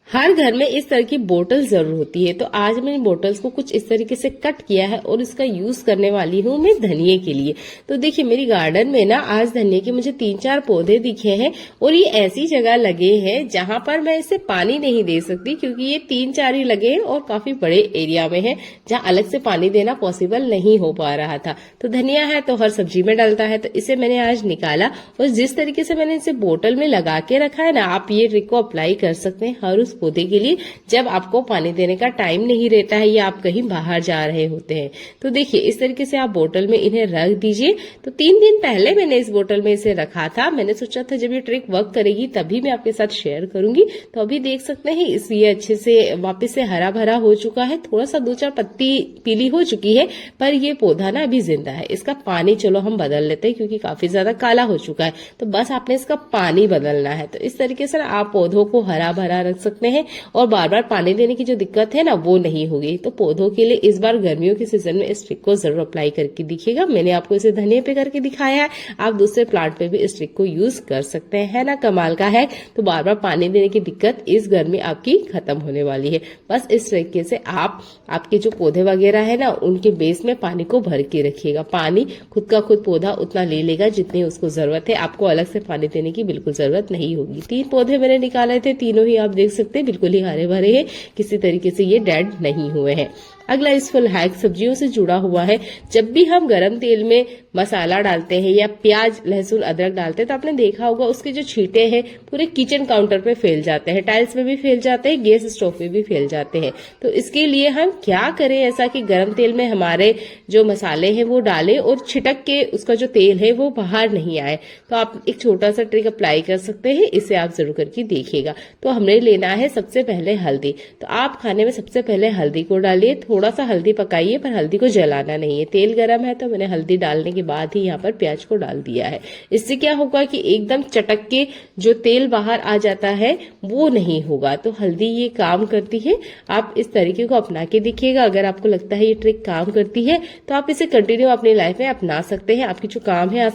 हर घर में इस तरह की बोतल जरूर होती है। तो आज मैंने बोतल्स को कुछ इस तरीके से कट किया है, और इसका यूज करने वाली हूँ मैं धनिये के लिए। तो देखिए, मेरी गार्डन में ना आज धनिये के मुझे 3-4 पौधे दिखे हैं, और ये ऐसी जगह लगे हैं जहां पर मैं इसे पानी नहीं दे सकती, क्योंकि ये 3-4 ही लगे हैं और काफी बड़े एरिया में है, जहां अलग से पानी देना पॉसिबल नहीं हो पा रहा था। तो धनिया है तो हर सब्जी में डलता है, तो इसे मैंने आज निकाला, और जिस तरीके से मैंने इसे बोतल में लगा के रखा है ना, आप ये ट्रिक को अप्लाई कर सकते हैं हर उस पौधे के लिए जब आपको पानी देने का टाइम नहीं रहता है, या आप कहीं बाहर जा रहे होते हैं। तो देखिए, इस तरीके से आप बोतल में इन्हें रख दीजिए। तो 3 दिन पहले मैंने इस बोतल में इसे रखा था। मैंने सोचा था जब ये ट्रिक वर्क करेगी तभी मैं आपके साथ शेयर करूंगी। तो अभी देख सकते हैं ये अच्छे से वापस से हरा भरा हो चुका है। थोड़ा सा 2-4 पत्ती पीली हो चुकी है, पर ये पौधा ना अभी जिंदा है। इसका पानी चलो हम बदल लेते हैं, क्योंकि काफी ज्यादा काला हो चुका है। तो बस आपने इसका पानी बदलना है। तो इस तरीके से आप पौधों को हरा भरा रख सकते हैं, और बार बार पानी देने की जो दिक्कत है ना, वो नहीं होगी। तो पौधों के लिए इस बार गर्मियों के सीजन में इस ट्रिक को जरूर अप्लाई करके दिखिएगा। मैंने आपको इसे धनिया पे करके दिखाया है, आप दूसरे प्लांट पे भी इस ट्रिक को यूज कर सकते हैं। है ना कमाल का है। तो बार बार पानी देने की दिक्कत इस गर्मी आपकी खत्म होने वाली है। बस इस तरीके से आप आपके जो पौधे वगैरह है ना, उनके बेस में पानी को भर के रखिएगा। पानी खुद का खुद पौधा उतना ले लेगा जितनी उसको जरूरत है। आपको अलग से पानी देने की बिल्कुल जरूरत नहीं होगी। 3 पौधे मैंने निकाले थे, तीनों ही आप देख सकते हैं बिल्कुल ही हरे भरे हैं, किसी तरीके से ये डेड नहीं हुए हैं। अगला इस फुल हैक सब्जियों से जुड़ा हुआ है। जब भी हम गरम तेल में मसाला डालते हैं या प्याज लहसुन अदरक डालते हैं, तो आपने देखा होगा उसके जो छींटे हैं पूरे किचन काउंटर पे फैल जाते हैं, टाइल्स में भी फैल जाते हैं, गैस स्टोव पे भी फैल जाते हैं। तो इसके लिए हम क्या करें ऐसा कि गरम तेल में हमारे जो मसाले हैं वो डालें, और छिटक के उसका जो तेल है वो बाहर नहीं आए। तो आप एक छोटा सा ट्रिक अप्लाई कर सकते हैं, इसे आप जरूर करके देखिएगा। तो हमने लेना है सबसे पहले हल्दी। तो आप खाने में सबसे पहले हल्दी को डालिए, थोड़ा सा हल्दी पकाइए, पर हल्दी को जलाना नहीं है। तेल गरम है तो मैंने हल्दी डालने के बाद ही यहाँ पर प्याज को डाल दिया है। इससे क्या होगा कि एकदम चटक के जो तेल बाहर आ जाता है वो नहीं होगा। तो हल्दी ये काम करती है। आप इस तरीके को अपना के देखिएगा। अगर आपको लगता है ये ट्रिक काम करती है, तो आप इसे कंटिन्यू अपनी लाइफ में अपना सकते हैं। आपकी जो काम है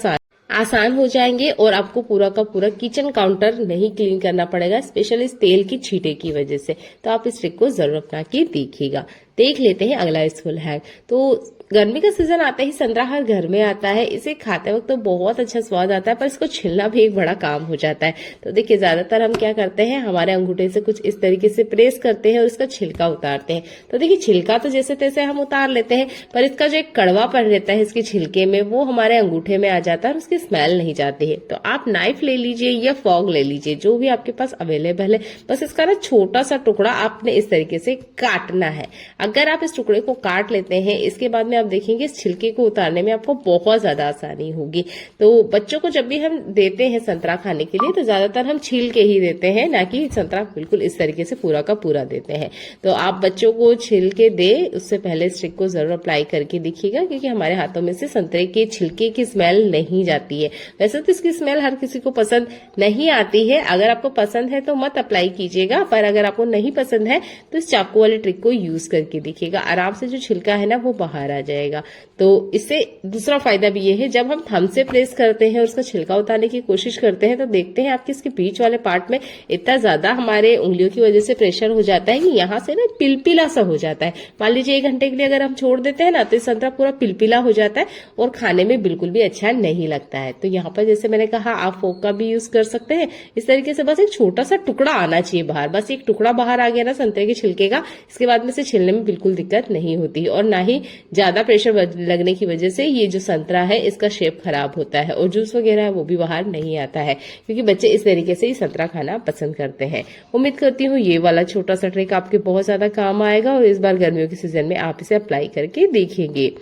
आसान हो जाएंगे, और आपको पूरा का पूरा किचन काउंटर नहीं क्लीन करना पड़ेगा, स्पेशली इस तेल की छींटे की वजह से। तो आप इस ट्रिक को जरूर अपना के देखिएगा। देख लेते हैं अगला यूजफुल हैक। तो गर्मी का सीजन आते ही संतरा हर घर में आता है। इसे खाते वक्त तो बहुत अच्छा स्वाद आता है, पर इसको छिलना भी एक बड़ा काम हो जाता है। तो देखिए, ज्यादातर हम क्या करते हैं, हमारे अंगूठे से कुछ इस तरीके से प्रेस करते हैं और इसका छिलका उतारते हैं। तो देखिए, छिलका तो जैसे तैसे हम उतार लेते हैं, पर इसका जो एक कड़वापन रहता है इसके छिलके में, वो हमारे अंगूठे में आ जाता है और उसकी स्मेल नहीं जाती है। तो आप नाइफ ले लीजिए या फॉग ले लीजिए, जो भी आपके पास अवेलेबल है। बस इसका ना छोटा सा टुकड़ा आपने इस तरीके से काटना है। अगर आप इस टुकड़े को काट लेते हैं, इसके बाद में आप देखेंगे इस छिलके को उतारने में आपको बहुत ज्यादा आसानी होगी। तो बच्चों को जब भी हम देते हैं संतरा खाने के लिए, तो ज्यादातर हम छील के ही देते हैं, ना कि संतरा बिल्कुल इस तरीके से पूरा का पूरा देते हैं। तो आप बच्चों को छील के दे, उससे पहले इस ट्रिक को जरूर अप्लाई करके देखिएगा, क्योंकि हमारे हाथों में से संतरे के छिलके की स्मेल नहीं जाती है। वैसे तो इसकी स्मेल हर किसी को पसंद नहीं आती है। अगर आपको पसंद है तो मत अप्लाई कीजिएगा, पर अगर आपको नहीं पसंद है तो इस चाकू वाले ट्रिक को यूज करके देखिएगा। आराम से जो छिलका है ना वो बाहर आ जाएगा। तो इससे दूसरा फायदा भी ये है, जब हम थंब से प्रेस करते हैं और उसका छिलका उतारने की कोशिश करते हैं, तो देखते हैं आपके इसके बीच वाले पार्ट में इतना ज्यादा हमारे उंगलियों की वजह से प्रेशर हो जाता है कि यहाँ से ना पिलपिला सा हो जाता है। मान लीजिए 1 घंटे के लिए अगर हम छोड़ देते हैं ना, तो संतरा पूरा पिलपिला हो जाता है और खाने में बिल्कुल भी अच्छा नहीं लगता है। तो यहाँ पर जैसे मैंने कहा, आप फोक का भी यूज कर सकते हैं। इस तरीके से बस एक छोटा सा टुकड़ा आना चाहिए बाहर। बस एक टुकड़ा बाहर आ गया ना संतरे के छिलके का, इसके बाद में से छिलने में बिल्कुल दिक्कत नहीं होती, और ना ही ज्यादा प्रेशर लगने की वजह से ये जो संतरा है इसका शेप खराब होता है और जूस वगैरह है वो भी बाहर नहीं आता है, क्योंकि बच्चे इस तरीके से ही संतरा खाना पसंद करते हैं। उम्मीद करती हूँ ये वाला छोटा सा ट्रिक आपके बहुत ज्यादा काम आएगा और इस बार गर्मियों के सीजन में आप इसे अप्लाई करके देखेंगे।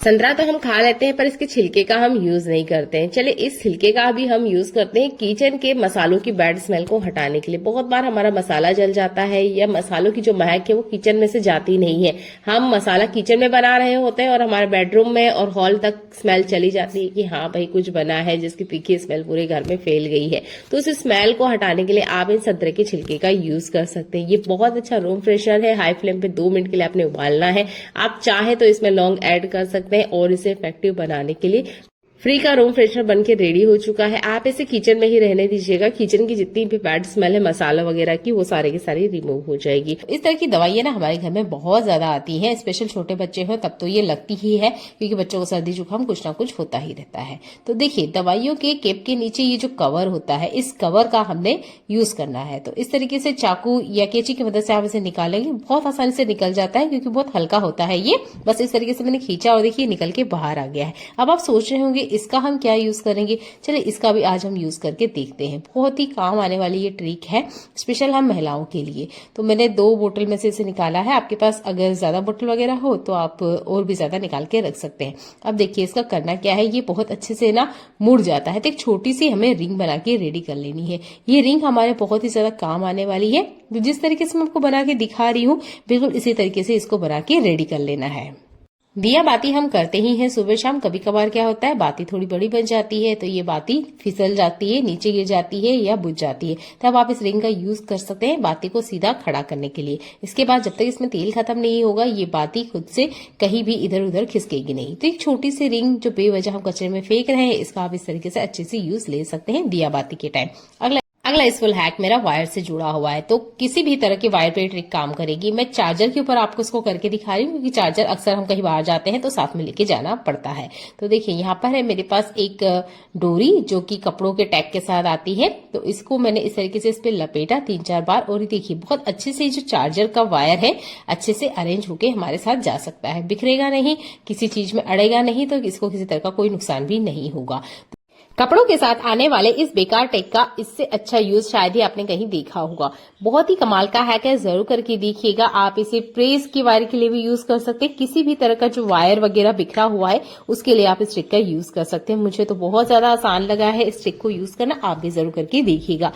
संतरा तो हम खा लेते हैं, पर इसके छिलके का हम यूज नहीं करते हैं। चलिए, इस छिलके का भी हम यूज करते हैं किचन के मसालों की बैड स्मेल को हटाने के लिए। बहुत बार हमारा मसाला जल जाता है या मसालों की जो महक है वो किचन में से जाती नहीं है। हम मसाला किचन में बना रहे होते हैं और हमारे बेडरूम में और हॉल तक स्मेल चली जाती है कि हाँ भाई कुछ बना है, जिसकी तीखी स्मेल पूरे घर में फैल गई है। तो उस स्मेल को हटाने के लिए आप इन संतरे के छिलके का यूज कर सकते हैं। ये बहुत अच्छा रूम फ्रेशनर है। हाई फ्लेम पे 2 मिनट के लिए आपने उबालना है। आप चाहे तो इसमें लौंग ऐड कर सकते हैं और इसे इफेक्टिव बनाने के लिए फ्री का रूम फ्रेशनर बनके रेडी हो चुका है। आप इसे किचन में ही रहने दीजिएगा। किचन की जितनी भी बैड स्मेल है मसाला वगैरह की, वो सारे की सारी रिमूव हो जाएगी। इस तरह की दवाइयां ना हमारे घर में बहुत ज्यादा आती हैं, स्पेशल छोटे बच्चे हो तब तो ये लगती ही है, क्योंकि बच्चों को सर्दी जुकाम कुछ ना कुछ होता ही रहता है। तो देखिए, दवाइयों के केप के नीचे ये जो कवर होता है, इस कवर का हमने यूज करना है। तो इस तरीके से चाकू या कैंची की मदद से आप इसे निकालेंगे, बहुत आसानी से निकल जाता है, क्योंकि बहुत हल्का होता है ये। बस इस तरीके से मैंने खींचा और देखिए निकल के बाहर आ गया है। अब आप सोच रहे होंगे इसका हम क्या यूज करेंगे। चलिए, इसका भी आज हम यूज करके देखते हैं। बहुत ही काम आने वाली ये ट्रिक है, स्पेशल हम महिलाओं के लिए। तो मैंने 2 बोतल में से इसे निकाला है। आपके पास अगर ज्यादा बोतल वगैरह हो तो आप और भी ज्यादा निकाल के रख सकते हैं। अब देखिए इसका करना क्या है, ये बहुत अच्छे से ना मुड़ जाता है। तो एक छोटी सी हमें रिंग बना के रेडी कर लेनी है। ये रिंग हमारे बहुत ही ज्यादा काम आने वाली है। तो जिस तरीके से मैं आपको बना के दिखा रही हूँ, बिल्कुल इसी तरीके से इसको बना के रेडी कर लेना है। दिया बाती हम करते ही हैं सुबह शाम। कभी कभार क्या होता है, बाती थोड़ी बड़ी बन जाती है, तो ये बाती फिसल जाती है, नीचे गिर जाती है या बुझ जाती है। तब आप इस रिंग का यूज कर सकते हैं बाती को सीधा खड़ा करने के लिए। इसके बाद जब तक इसमें तेल खत्म नहीं होगा, ये बाती खुद से कहीं भी इधर उधर खिसकेगी नहीं। तो एक छोटी सी रिंग जो बेवजह हम कचरे में फेंक रहे हैं, इसका आप इस तरीके से अच्छे से यूज ले सकते हैं दिया बाती के टाइम। अगला इस फुल हैक मेरा वायर से जुड़ा हुआ है। तो किसी भी तरह की वायर पे ट्रिक काम करेगी। मैं चार्जर के ऊपर आपको इसको करके दिखा रही हूँ, क्योंकि चार्जर अक्सर हम कहीं बाहर जाते हैं तो साथ में लेके जाना पड़ता है। तो देखिए यहाँ पर है मेरे पास एक डोरी जो कि कपड़ों के टैग के साथ आती है। तो इसको मैंने इस तरीके से इस पे लपेटा 3-4 बार, और देखिए बहुत अच्छे से जो चार्जर का वायर है अच्छे से अरेंज होके हमारे साथ जा सकता है। बिखरेगा नहीं, किसी चीज में अड़ेगा नहीं, तो इसको किसी तरह का कोई नुकसान भी नहीं होगा। कपड़ों के साथ आने वाले इस बेकार टैग का इससे अच्छा यूज शायद ही आपने कहीं देखा होगा। बहुत ही कमाल का हैक है, जरूर करके देखिएगा। आप इसे प्रेस की वायर के लिए भी यूज कर सकते हैं। किसी भी तरह का जो वायर वगैरह बिखरा हुआ है उसके लिए आप इस ट्रिक का यूज कर सकते हैं। मुझे तो बहुत ज्यादा आसान लगा है इस ट्रिक को यूज करना। आप भी जरूर करके देखिएगा।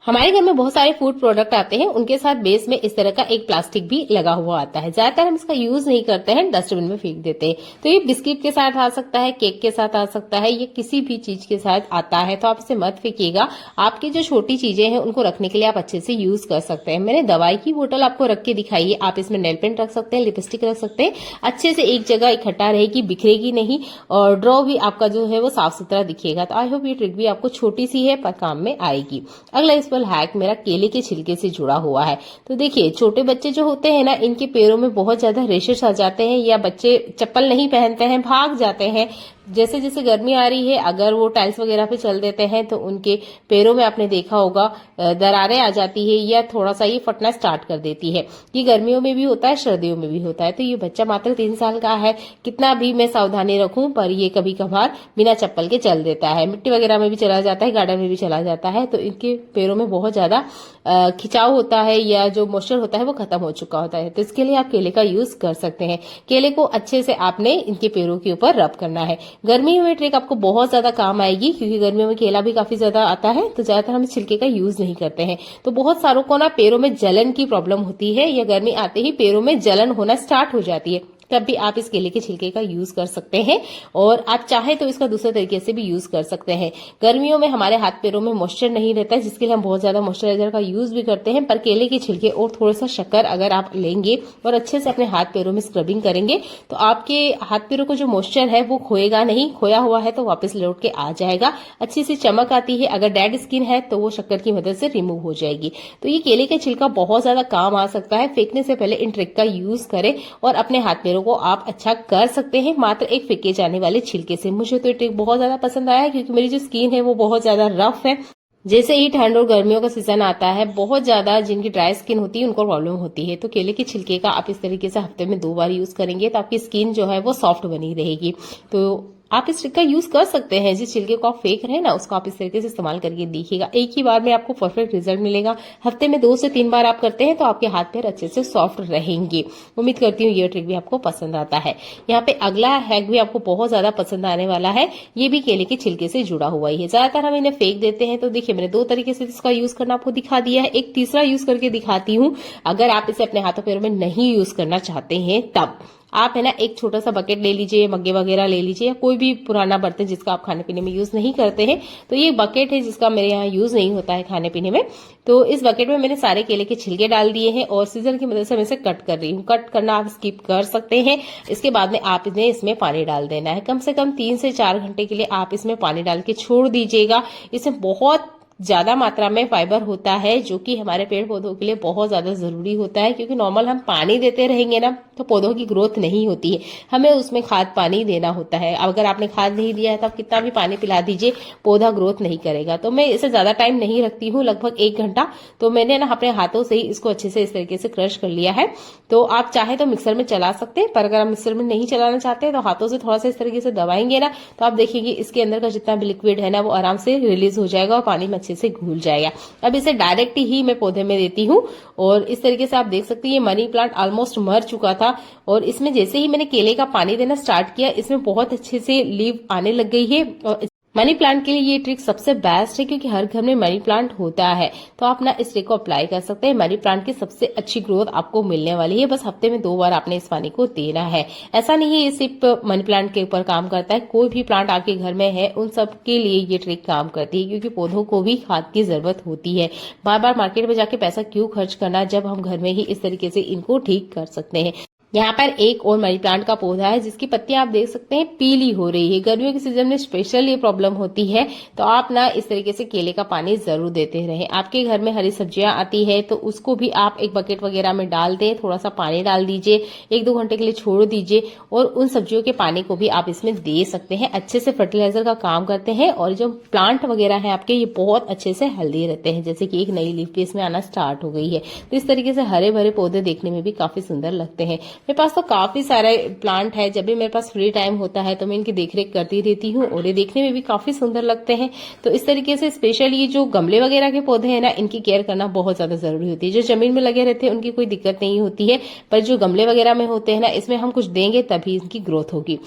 हमारे घर में बहुत सारे फूड प्रोडक्ट आते हैं, उनके साथ बेस में इस तरह का एक प्लास्टिक भी लगा हुआ आता है। ज्यादातर हम इसका यूज नहीं करते हैं, डस्टबिन में फेंक देते हैं। तो ये बिस्किट के साथ आ सकता है, केक के साथ आ सकता है, ये किसी भी चीज के साथ आता है, तो आप इसे मत फेंकिएगा। आपकी जो छोटी चीजें हैं उनको रखने के लिए आप अच्छे से यूज कर सकते हैं। मैंने दवाई की बोतल आपको रख के दिखाई है। आप इसमें नेल पेंट रख सकते हैं, लिपस्टिक रख सकते हैं। अच्छे से एक जगह इकट्ठा रहेगी, बिखरेगी नहीं, और ड्रॉ भी आपका जो है वो साफ सुथरा दिखेगा। तो आई होप ये ट्रिक भी आपको छोटी सी है पर काम में आएगी। अगला इस सिंपल हैक मेरा केले के छिलके से जुड़ा हुआ है। तो देखिए, छोटे बच्चे जो होते हैं ना, इनके पैरों में बहुत ज्यादा रेशेस आ जाते हैं, या बच्चे चप्पल नहीं पहनते हैं, भाग जाते हैं। जैसे जैसे गर्मी आ रही है, अगर वो टाइल्स वगैरह पे चल देते हैं तो उनके पैरों में आपने देखा होगा दरारें आ जाती है, या थोड़ा सा ये फटना स्टार्ट कर देती है। ये गर्मियों में भी होता है, सर्दियों में भी होता है। तो ये बच्चा मात्र 3 साल का है, कितना भी मैं सावधानी रखूं पर ये कभी कभार बिना चप्पल के चल देता है, मिट्टी वगैरह में भी चला जाता है, गार्डन में भी चला जाता है। तो इनके पैरों में बहुत ज्यादा खिंचाव होता है, या जो मॉइस्चर होता है वो खत्म हो चुका होता है। तो इसके लिए आप केले का यूज कर सकते हैं। केले को अच्छे से आपने इनके पैरों के ऊपर रब करना है। गर्मियों में ट्रिक आपको बहुत ज्यादा काम आएगी, क्योंकि गर्मियों में केला भी काफी ज्यादा आता है, तो ज्यादातर हम छिलके का यूज नहीं करते हैं। तो बहुत सारों को ना पैरों में जलन की प्रॉब्लम होती है, या गर्मी आते ही पैरों में जलन होना स्टार्ट हो जाती है, तब भी आप इस केले के छिलके का यूज कर सकते हैं। और आप चाहे तो इसका दूसरे तरीके से भी यूज कर सकते हैं। गर्मियों में हमारे हाथ पैरों में मॉइस्चर नहीं रहता है, जिसके लिए हम बहुत ज्यादा मॉइस्चराइजर का यूज भी करते हैं। पर केले के छिलके और थोड़ा सा शक्कर अगर आप लेंगे और अच्छे से अपने हाथ पैरों में स्क्रबिंग करेंगे, तो आपके हाथ पैरों को जो मॉइस्चर है वो खोएगा नहीं, खोया हुआ है तो वापस लौट के आ जाएगा। अच्छी सी चमक आती है। अगर डेड स्किन है तो वो शक्कर की मदद से रिमूव हो जाएगी। तो ये केले का छिलका बहुत ज्यादा काम आ सकता है। फेंकने से पहले इन ट्रिक का यूज करें और अपने हाथ पैरों को आप अच्छा कर सकते हैं, मात्र एक फेंके जाने वाले छिलके से। मुझे तो ये ट्रिक बहुत ज्यादा पसंद आया, क्योंकि मेरी जो स्किन है वो बहुत ज्यादा रफ है। जैसे ही ठंड और गर्मियों का सीजन आता है, बहुत ज्यादा जिनकी ड्राई स्किन होती है उनको प्रॉब्लम होती है। तो केले के छिलके का आप इस तरीके से हफ्ते में 2 बार यूज करेंगे तो आपकी स्किन जो है वो सॉफ्ट बनी रहेगी। तो आप इस ट्रिक का यूज कर सकते हैं। जिस छिलके को आप फेंक रहे हैं ना, उसको आप इस तरीके से इस्तेमाल करके देखिएगा, एक ही बार में आपको परफेक्ट रिजल्ट मिलेगा। हफ्ते में 2 से 3 बार आप करते हैं तो आपके हाथ पैर अच्छे से सॉफ्ट रहेंगे। उम्मीद करती हूँ ये ट्रिक भी आपको पसंद आता है। यहाँ पे अगला हैक भी आपको बहुत ज्यादा पसंद आने वाला है। ये भी केले के छिलके से जुड़ा हुआ ही है। ज्यादातर हम इन्हें फेंक देते हैं, तो देखिए मैंने 2 तरीके से इसका यूज करना आपको दिखा दिया है। एक तीसरा यूज करके दिखाती हूँ। अगर आप इसे अपने हाथों पैरों में नहीं यूज करना चाहते हैं, तब आप है ना एक छोटा सा बकेट ले लीजिए, मग्गे वगैरह ले लीजिए, या कोई भी पुराना बर्तन जिसका आप खाने पीने में यूज नहीं करते हैं। तो ये बकेट है जिसका मेरे यहाँ यूज नहीं होता है खाने पीने में। तो इस बकेट में मैंने सारे केले के छिलके डाल दिए हैं और सीजर की मदद से मैं इसे कट कर रही हूँ। कट करना आप स्किप कर सकते हैं। इसके बाद में आप इसमें पानी डाल देना है। कम से कम 3 से 4 घंटे के लिए आप इसमें पानी डाल के छोड़ दीजिएगा। इसमें बहुत ज्यादा मात्रा में फाइबर होता है, जो कि हमारे पेड़ पौधों के लिए बहुत ज्यादा जरूरी होता है। क्योंकि नॉर्मल हम पानी देते रहेंगे ना तो पौधों की ग्रोथ नहीं होती है, हमें उसमें खाद पानी देना होता है। अगर आपने खाद नहीं दिया है तो आप कितना भी पानी पिला दीजिए, पौधा ग्रोथ नहीं करेगा। तो मैं इसे ज्यादा टाइम नहीं रखती हूँ, लगभग 1 घंटा। तो मैंने ना अपने हाथों से ही इसको अच्छे से इस तरीके से क्रश कर लिया है। तो आप चाहे तो मिक्सर में चला सकते हैं, पर अगर आप मिक्सर में नहीं चलाना चाहते तो हाथों से थोड़ा सा इस तरीके से दबाएंगे ना, तो आप देखेंगे इसके अंदर का जितना भी लिक्विड है ना वो आराम से रिलीज हो जाएगा और पानी में अच्छे से घुल जाएगा। अब इसे डायरेक्ट ही मैं पौधे में देती हूँ। और इस तरीके से आप देख सकते हैं ये मनी प्लांट ऑलमोस्ट मर चुका था, और इसमें जैसे ही मैंने केले का पानी देना स्टार्ट किया, इसमें बहुत अच्छे से लीव आने लग गई है। और मनी प्लांट के लिए ये ट्रिक सबसे बेस्ट है, क्योंकि हर घर में मनी प्लांट होता है। तो आप ना इस ट्रिक को अप्लाई कर सकते हैं। मनी प्लांट की सबसे अच्छी ग्रोथ आपको मिलने वाली है। बस हफ्ते में 2 बार आपने इस पानी को देना है। ऐसा नहीं है ये सिर्फ मनी प्लांट के ऊपर काम करता है, कोई भी प्लांट आपके घर में है उन सब के लिए ये ट्रिक काम करती है। क्योंकि पौधों को भी खाद की जरूरत होती है। बार बार मार्केट में जाके पैसा क्यों खर्च करना, जब हम घर में ही इस तरीके से इनको ठीक कर सकते हैं। यहाँ पर एक और मनी प्लांट का पौधा है जिसकी पत्तियां आप देख सकते हैं पीली हो रही है। गर्मियों के सीजन में स्पेशल ये प्रॉब्लम होती है। तो आप ना इस तरीके से केले का पानी जरूर देते रहें। आपके घर में हरी सब्जियां आती है तो उसको भी आप एक बकेट वगैरह में डाल दें, थोड़ा सा पानी डाल दीजिए, 1-2 घंटे के लिए छोड़ दीजिए, और उन सब्जियों के पानी को भी आप इसमें दे सकते हैं। अच्छे से फर्टिलाइजर का काम करते हैं, और जो प्लांट वगैरह है आपके ये बहुत अच्छे से हेल्दी रहते हैं। जैसे कि एक नई लीफ भी इसमें आना स्टार्ट हो गई है। तो इस तरीके से हरे भरे पौधे देखने में भी काफी सुंदर लगते हैं। मेरे पास तो काफी सारे प्लांट है। जब भी मेरे पास फ्री टाइम होता है तो मैं इनकी देखरेख करती रहती हूँ, और ये देखने में भी काफी सुंदर लगते हैं। तो इस तरीके से स्पेशल ये जो गमले वगैरह के पौधे हैं ना, इनकी केयर करना बहुत ज्यादा जरूरी होती है। जो जमीन में लगे रहते हैं उनकी कोई दिक्कत नहीं होती है, पर जो गमले वगैरह में होते हैं ना, इसमें हम कुछ देंगे तभी इनकी ग्रोथ होगी।